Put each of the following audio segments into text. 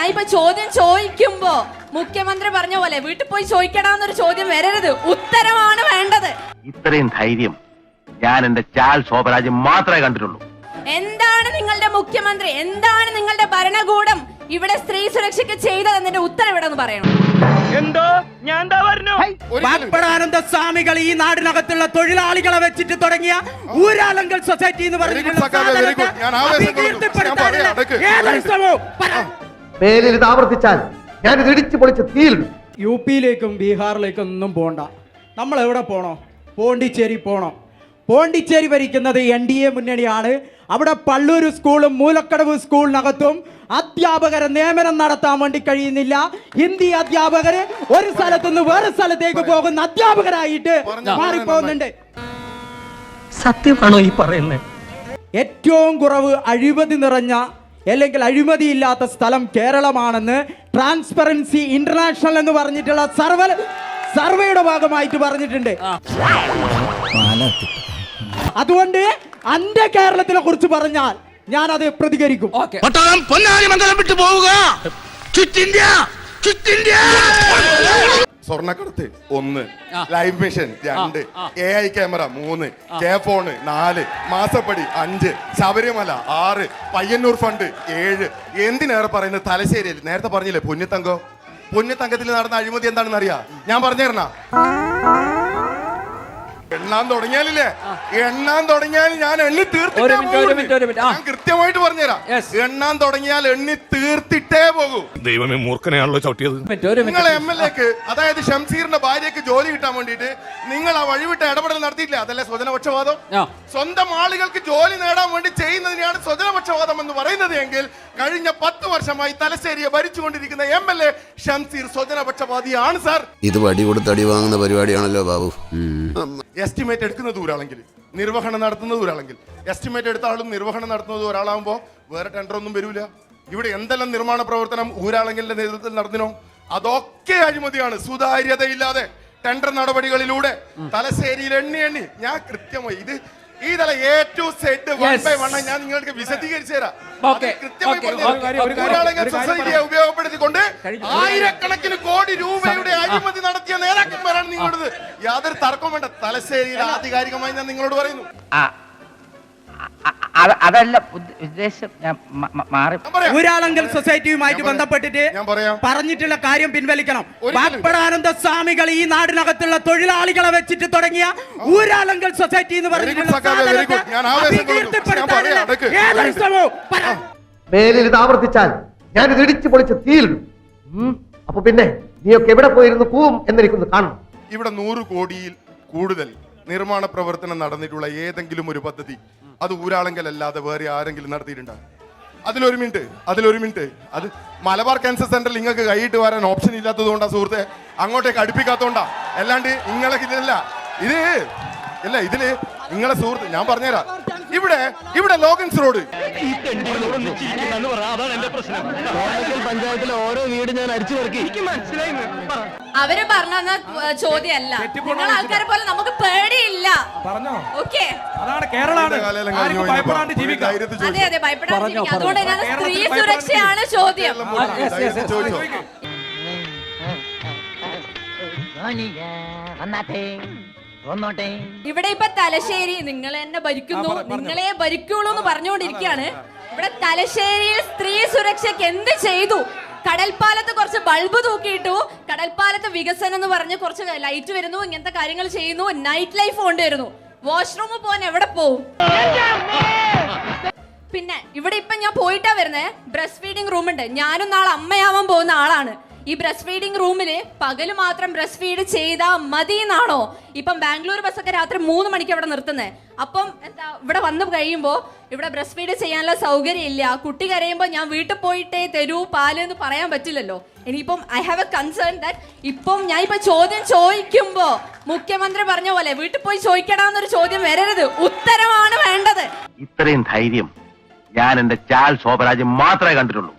ഞാൻ ഇപ്പൊ ചോദ്യം ചോദിക്കുമ്പോ മുഖ്യമന്ത്രി പറഞ്ഞ പോലെ വീട്ടിൽ പോയി ചോദിക്കടാന്നൊരു ചോദ്യം വരരുത്, ഉത്തരമാണ് വേണ്ടത്. ഇത്രയും ധൈര്യം ഞാൻ എന്റെ ചാൽ ശോഭരാജ് മാത്രമേ കണ്ടിട്ടുള്ളൂ. എന്താണ് നിങ്ങളുടെ മുഖ്യമന്ത്രി, എന്താണ് നിങ്ങളുടെ ഭരണകൂടം ഇവിടെ സ്ത്രീ സുരക്ഷയ്ക്ക് ചെയ്തതെന്നതിന്റെ ഉത്തരവിടെന്ന് പറയണം. എന്തോ ഞാൻ എന്താ പറഞ്ഞു? പാപ്പടാനന്ദ സ്വാമികൾ ഈ നാടിനകത്തുള്ള തൊഴിലാളികളെ വെച്ചിട്ട് തുടങ്ങിയ ഊരാലങ്കൽ സൊസൈറ്റി എന്ന് മേലിൽ ഇത് ആവർത്തിച്ചാൽ ഞാൻ ഇത് ഇടിച്ചു പൊളിച്ച് തീയിലിടും. യു പിയിലേക്കും ബീഹാറിലേക്കും ഒന്നും പോണ്ട. നമ്മൾ എവിടെ പോണോ? പോണ്ടിച്ചേരി പോണോ? പോണ്ടിച്ചേരി ഭരിക്കുന്നത് NDA മുന്നണിയാണ്. അവിടെ പള്ളൂർ സ്കൂളും മൂലക്കടവ് സ്കൂളിനകത്തും അധ്യാപകരെ നിയമനം നടത്താൻ വേണ്ടി കഴിയുന്നില്ല. ഹിന്ദി അധ്യാപകര് ഒരു സ്ഥലത്തു നിന്ന് വേറെ സ്ഥലത്തേക്ക് പോകുന്ന അധ്യാപകരായിട്ട് മാറിപ്പോകുന്നുണ്ട്. സത്യമാണോ ഈ പറയുന്നത്? ഏറ്റവും കുറവ് അഴിമതി നിറഞ്ഞ അല്ലെങ്കിൽ അഴിമതിയില്ലാത്ത സ്ഥലം കേരളമാണെന്ന് ട്രാൻസ്പെറൻസി ഇന്റർനാഷണൽ എന്ന് പറഞ്ഞിട്ടുള്ള സർവേയുടെ ഭാഗമായിട്ട് പറഞ്ഞിട്ടുണ്ട്. അതുകൊണ്ട് അന്റെ കേരളത്തിനെ കുറിച്ച് പറഞ്ഞാൽ ഞാൻ അത് പ്രതികരിക്കും. സ്വർണ്ണക്കടത്ത് 1, live mission 2, AI camera 3, K-FON 4, മാസപ്പടി 5, ശബരിമല 6, പയ്യന്നൂർ ഫണ്ട് 7. എന്തിനേറെ പറയുന്നത് തലശ്ശേരിയിൽ നേരത്തെ പറഞ്ഞില്ലേ പൊന്നിത്തങ്കത്തിൽ നടന്ന അഴിമതി എന്താണെന്ന് അറിയാ? ഞാൻ പറഞ്ഞുതരണ. എണ്ണാൻ തുടങ്ങിയാൽ ഞാൻ എണ്ണി തീർത്തിട്ടേ ഞാൻ കൃത്യമായിട്ട് പറഞ്ഞുതരാം. എണ്ണാൻ തുടങ്ങിയാൽ എണ്ണി തീർത്തിട്ടേ പോകൂ. ദൈവമേ, മൂർഖനെയാണല്ലോ ചവിട്ടിയത്. നിങ്ങൾ MLAക്ക്, അതായത് ഷംസീറിന്റെ ഭാര്യയ്ക്ക് ജോലി കിട്ടാൻ വേണ്ടിയിട്ട് നിങ്ങൾ ആ വഴിവിട്ട ഇടപെടൽ നടത്തിയില്ല. അതല്ലേ സ്വജനപക്ഷപാതം? സ്വന്തം ആളുകൾക്ക് ജോലി നേടാൻ വേണ്ടി ചെയ്യുന്നതിനെയാണ് സ്വജനപക്ഷപാതം എന്ന് പറയുന്നത് എങ്കിൽ കഴിഞ്ഞ 10 വർഷമായി തലശ്ശേരിയെ ഭരിച്ചുകൊണ്ടിരിക്കുന്ന MLA ഷംസീർ സ്വജനപക്ഷപാതിയാണ് സാർ. ഇത് വടി കൊടുത്ത് അടി വാങ്ങുന്ന പരിപാടിയാണല്ലോ ബാബു. എസ്റ്റിമേറ്റ് എടുക്കുന്നത് ഒരാളെങ്കിൽ, നിർവഹണം നടത്തുന്നത് ഒരാളെങ്കിൽ, എസ്റ്റിമേറ്റ് എടുത്ത ആളും നിർവഹണം നടത്തുന്നത് ഒരാളാകുമ്പോൾ വേറെ ടെൻഡർ ഒന്നും വരില്ല. ഇവിടെ എന്തെല്ലാം നിർമ്മാണ പ്രവർത്തനം ഊരാളെങ്കിലിന്റെ നേതൃത്വത്തിൽ നടത്തിനോ അതൊക്കെ അഴിമതിയാണ്. സുതാര്യതയില്ലാതെ ടെൻഡർ നടപടികളിലൂടെ തലശ്ശേരിയിൽ എണ്ണി ഞാൻ കൃത്യമായി ഈ തല A to Z 1 by 1 ഞാൻ നിങ്ങൾക്ക് വിശദീകരിച്ചു തരാം. സൊസൈറ്റിയെ ഉപയോഗപ്പെടുത്തിക്കൊണ്ട് ആയിരക്കണക്കിന് കോടി രൂപയുടെ അഴിമതി നടത്തിയ നേതാക്കന്മാരാണ് നിങ്ങളോട്. യാതൊരു തർക്കവും വേണ്ട. തലശ്ശേരിയിൽ ആധികാരികമായി ഞാൻ നിങ്ങളോട് പറയുന്നു. അതല്ല ഉദ്ദേശം, ഊരാളങ്കൽ സൊസൈറ്റിയുമായിട്ട് ബന്ധപ്പെട്ടിട്ട് പറഞ്ഞിട്ടുള്ള കാര്യം പിൻവലിക്കണം. പാപ്പടാനന്ദ സ്വാമികൾ ഈ നാടിനകത്തുള്ള തൊഴിലാളികളെ വെച്ചിട്ട് തുടങ്ങിയ ഊരാളങ്കൽ സൊസൈറ്റി എന്ന് പറഞ്ഞിട്ടുള്ള മേലിൽ ഇത് ആവർത്തിച്ചാൽ ഞാൻ ഇത് ഇടിച്ചു പൊളിച്ച് തീയിലിടും. അപ്പൊ പിന്നെ നീയൊക്കെ എവിടെ പോയിരുന്നു കൂവും എന്നെനിക്കൊന്ന് കാണണം. ഇവിടെ 100 കോടിയിൽ കൂടുതൽ നിർമ്മാണ പ്രവർത്തനം നടന്നിട്ടുള്ള ഏതെങ്കിലും ഒരു പദ്ധതി അത് ഊരാളെങ്കിലല്ലാതെ വേറെ ആരെങ്കിലും നടത്തിയിട്ടുണ്ടോ? അതിലൊരു മിനിറ്റ് അത് മലബാർ ക്യാൻസർ സെന്ററിൽ നിങ്ങൾക്ക് കൈയിട്ട് വരാൻ ഓപ്ഷൻ ഇല്ലാത്തത് കൊണ്ടാ സുഹൃത്തെ, അങ്ങോട്ടേക്ക് അടുപ്പിക്കാത്തോണ്ടാ. അല്ലാണ്ട് നിങ്ങളെ ഇതില് നിങ്ങളെ സുഹൃത്ത് ഞാൻ പറഞ്ഞുതരാം. ഇവിടെ ലോഗൻസ് റോഡ് പഞ്ചായത്തിലെ ഓരോ വീട് ഞാൻ അടിച്ചു നോക്കി. അവര് പറഞ്ഞ ചോദ്യമല്ല, നിങ്ങൾ ആൾക്കാരെ പോലെ നമുക്ക് പേടിയില്ല. ഓക്കെ, അതാണ് കേരളമാണ്. അതെ ഭയപ്പെടാൻ. അതുകൊണ്ട് തന്നെയാണ് സ്ത്രീ സുരക്ഷയാണ് ചോദ്യം. ഇവിടെ ഇപ്പൊ തലശ്ശേരി നിങ്ങൾ എന്നെ ഭരിക്കുന്നു, നിങ്ങളെ ഭരിക്കുള്ളൂ എന്ന് പറഞ്ഞുകൊണ്ടിരിക്കുകയാണ്. ഇവിടെ തലശ്ശേരിയിൽ സ്ത്രീ സുരക്ഷയ്ക്ക് എന്ത് ചെയ്തു? കടൽപ്പാലത്ത് കുറച്ച് ബൾബ് തൂക്കിയിട്ടു, കടൽപ്പാലത്ത് വികസനം എന്ന് പറഞ്ഞ് കുറച്ച് ലൈറ്റ് വരുന്നു, ഇങ്ങനത്തെ കാര്യങ്ങൾ ചെയ്യുന്നു, നൈറ്റ് ലൈഫ് കൊണ്ടുവരുന്നു. വാഷ്റൂമിൽ പോകാൻ എവിടെ പോവും? പിന്നെ ഇവിടെ ഇപ്പൊ ഞാൻ പോയിട്ടാ വരുന്നേ, ബ്രസ്റ്റ് ഫീഡിംഗ് റൂം ഉണ്ട്. ഞാനും നാളെ അമ്മയാവാൻ പോകുന്ന ആളാണ്. ഈ ബ്രസ്റ്റ് ഫീഡിംഗ് റൂമില് പകല് മാത്രം ബ്രസ്റ്റ് ഫീഡ് ചെയ്താ മതി എന്നാണോ? ഇപ്പം ബാംഗ്ലൂർ ബസ്സൊക്കെ രാത്രി 3 മണിക്ക് അവിടെ നിർത്തുന്നത്. അപ്പം എന്താ ഇവിടെ വന്നു കഴിയുമ്പോൾ ഇവിടെ ബ്രസ്റ്റ് ഫീഡ് ചെയ്യാനുള്ള സൗകര്യം ഇല്ല. കുട്ടി കരയുമ്പോൾ ഞാൻ വീട്ടിൽ പോയിട്ടേ തരൂ പാല് എന്ന് പറയാൻ പറ്റില്ലല്ലോ. ഇനിയിപ്പം I have A concern that ഇപ്പം ഞാൻ ഇപ്പൊ ചോദ്യം ചോദിക്കുമ്പോ മുഖ്യമന്ത്രി പറഞ്ഞ പോലെ വീട്ടിൽ പോയി ചോദിക്കടാന്നൊരു ചോദ്യം വരരുത്, ഉത്തരമാണ് വേണ്ടത്. ഇത്രയും ധൈര്യം ഞാൻ എന്റെ ചാൽ ശോഭരാജ് മാത്രമേ കണ്ടിട്ടുള്ളൂ.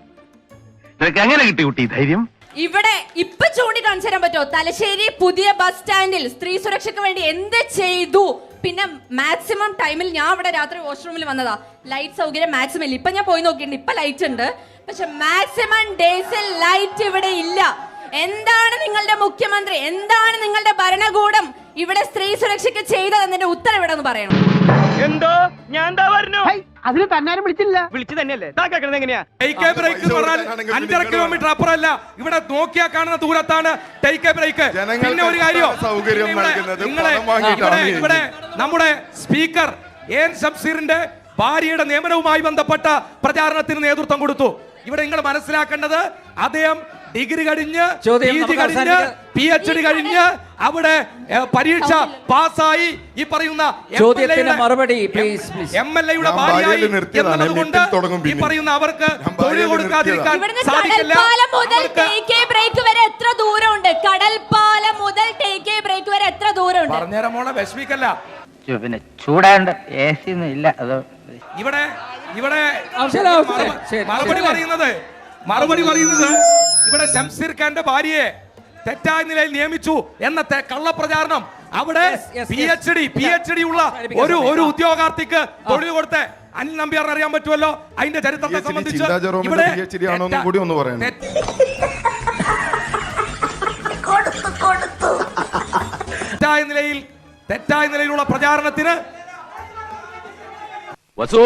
നിനക്ക് എങ്ങനെ കിട്ടി കുട്ടി ധൈര്യം? ഇവിടെ ഇപ്പൊ ചൂണ്ടിക്കാണിച്ചു തരാൻ പറ്റുമോ? തലശ്ശേരി പുതിയ ബസ് സ്റ്റാൻഡിൽ സ്ത്രീ സുരക്ഷയ്ക്ക് വേണ്ടി എന്ത് ചെയ്തു? പിന്നെ മാക്സിമം ടൈമിൽ ഞാൻ ഇവിടെ രാത്രി വാഷ്റൂമിൽ വന്നതാ, ലൈറ്റ് സൗകര്യം മാക്സിമം ഇല്ല. ഇപ്പൊ ഞാൻ പോയി നോക്കിയിട്ടുണ്ട്, ഇപ്പൊ ലൈറ്റ് ഉണ്ട്. പക്ഷെ മാക്സിമം ഡേയ്സിൽ ലൈറ്റ് ഇവിടെ ഇല്ല. എന്താണ് നിങ്ങളുടെ മുഖ്യമന്ത്രി, എന്താണ് നിങ്ങളുടെ ഭരണകൂടം ഇവിടെ സ്ത്രീ സുരക്ഷയ്ക്ക് ചെയ്തതെന്നതിന്റെ ഉത്തരം ഇവിടെ ഒന്ന് പറയണം. എന്തോ ഞാൻ എന്താ പറഞ്ഞു അതിന് തന്നാരും വിളിച്ചില്ല. വിളിച്ചു തന്നെയല്ലേ താ കേൾക്കണത് എങ്ങനെയാ? ടേക്ക് എ ബ്രേക്ക് എന്ന് പറഞ്ഞാൽ 5.5 കിലോമീറ്റർ അപ്പുറമല്ല, ഇവിടെ നോക്കിയാ കാണുന്ന ദൂരത്താണ് ടേക്ക് എ ബ്രേക്ക്. പിന്നെ ഒരു കാര്യം, സൗകര്യം നൽകുന്നത് ഇവിടെ നമ്മുടെ സ്പീക്കർ എൻ ഷംസീറിന്റെ ഭാര്യയുടെ നിയമനവുമായി ബന്ധപ്പെട്ട പ്രചാരണത്തിന് നേതൃത്വം കൊടുത്തു. ഇവിടെ നിങ്ങൾ മനസ്സിലാക്കേണ്ടത്, അദ്ദേഹം ഡിഗ്രി കഴിഞ്ഞ് PG കഴിഞ്ഞ് PhD കഴിഞ്ഞ് അവിടെ പരീക്ഷ പാസ്സായി ഈ പറയുന്ന മറുപടി MLA-യുടെ ഭാര്യയായി എന്നതുകൊണ്ട് ഈ പറയുന്ന അവർക്ക് തൊഴിൽ കൊടുക്കാതിരിക്കാൻ സാധിക്കില്ല. കടൽപ്പാലം മുതൽ ടേക്ക് എ ബ്രേക്ക് വരെ എത്ര ദൂരമുണ്ട്? കടൽപ്പാലം മുതൽ ടേക്ക് എ ബ്രേക്ക് വരെ എത്ര ദൂരമുണ്ട്? പറഞ്ഞേരം മോളെ വിഷമിക്കല്ല. പിന്നെ ചൂടാണ്ട് AC ഒന്നും ഇല്ല. അതോ ഇവിടെ മറുപടി പറയുന്നത് ഇവിടെ ഷംസീർ ഖാന്റെ ഭാര്യയെ തെറ്റായ നിലയിൽ നിയമിച്ചു എന്ന കള്ളപ്രചാരണം അവിടെ PhD ഉള്ള ഒരു ഉദ്യോഗാർത്ഥിക്ക് തൊഴിൽ കൊടുത്ത അനിൽ നമ്പ്യാറിന് അറിയാൻ പറ്റുമല്ലോ. അതിന്റെ ചരിത്രത്തെ സംബന്ധിച്ച് ഇവിടെ കൂടി ഒന്ന് പറയണം. തെറ്റായ നിലയിലുള്ള പ്രചാരണത്തിന് വസു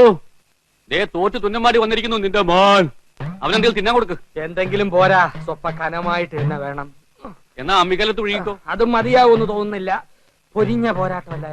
ദേ തോറ്റ് തുന്നമാടി വന്നിരിക്കുന്നു നിന്റെ മോൻ. അവനെന്തെങ്കിലും തിന്നാൻ കൊടുക്ക്. എന്തെങ്കിലും പോരാ, സ്വപ്പ കനമായിട്ട് തന്നെ വേണം. എന്നാ അമ്മിക്കലത്ത് ഒഴുകിക്കോ. അതും മതിയാവൂന്ന് തോന്നുന്നില്ല. പൊരിഞ്ഞ പോരാട്ടമല്ല.